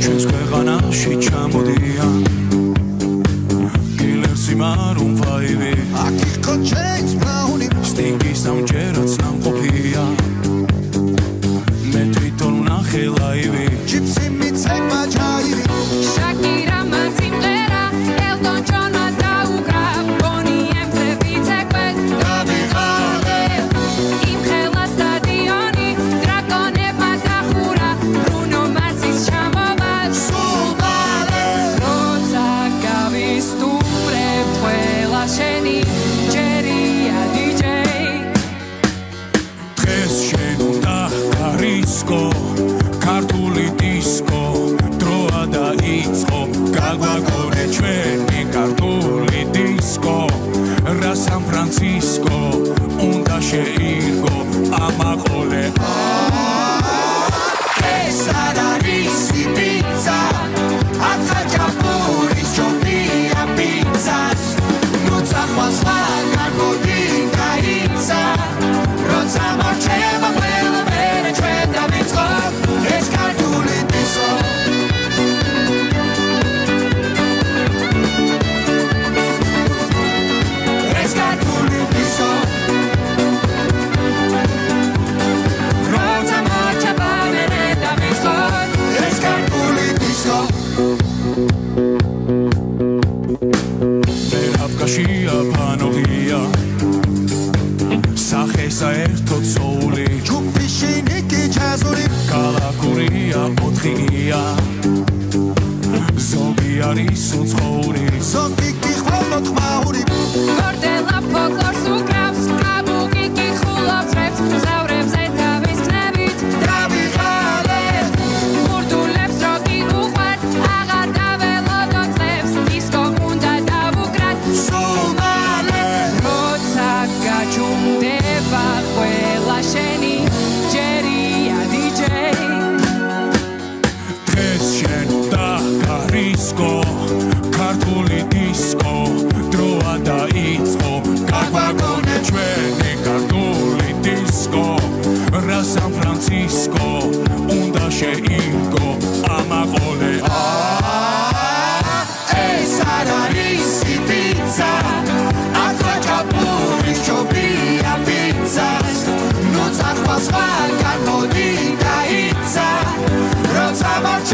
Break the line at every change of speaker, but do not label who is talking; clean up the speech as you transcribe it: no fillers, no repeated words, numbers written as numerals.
ჩვენს ქვეყანაში ჩამოდიან კილერსი მარუმ ფაივი
აქ იყო ჯეიმს ბრაუნი
სტინგის ამჯერაც ნამყოფია მე თვითონ ვნახე ლაივი
ჯიპსი მიცემა ჯაირი
შაკირა სიმღერა ელტონ ჯონმა დაუკრა ბონი ემზე ვიცეკვე
დავიღალე
იმ ხელა სტადიონი დრაკონებმა დახურა ბრუნო მარსის ჩამოვა
სულ მალე
როცა გავისტუმრებ ყველა შენი ჯერია დიჯეი
დღეს შენ უნდა გარისკო ქართული დისკო დროა დაიწყო გაგვაგონე ჩვენი ქართული დისკო რა სან ფრანცისკო უნდა შეირგო ამაყოლე
ეს არ არის პიცა ახაჭაპურის ჯობია პიცას ნუ წახვალ სხვაგან მოდი გაიცა როცა მარჩება ყველა მერე ჩვენ დავიწყოთ ეს ქართული დისკო ეს ქართული დისკო როცა მარჩება მერე დავიწყოთ ეს ქართული დისკო
აფკაშია ფანოვია სახე საერთოდ სოული
ჯუპი შინიკი ჯაზური
კალაკურია ოთხია ზოგი არის უცხოური
ზოგი კი ხვალოთ მაური
გორდელა ფოლკლორს უკრავს კაბუკი კი ხულობს რეპს მგზავრებზე თავის ქნებით
დავიღალეთ
მურდულებს როკი უყვართ აღარ დაველოდოთ წლებს დისკო უნდა დავუკრათ
სულ მალე
როცა გაჩუმდება ყველა შენი ჯერია დიჯეი
დღეს შენ უნდა გარისკო ქართული დისკო დროა დაიწყო გაგვაგონე ჩვენი ქართული დისკო რა სან ფრანცისკო უნდა შეირგო ამაყოლე
ეს არ არის პიცა ახაჭაპურის ჯობია პიცას ნუ წახვალ სხვაგან მოდი გაიცა როცა მარჩება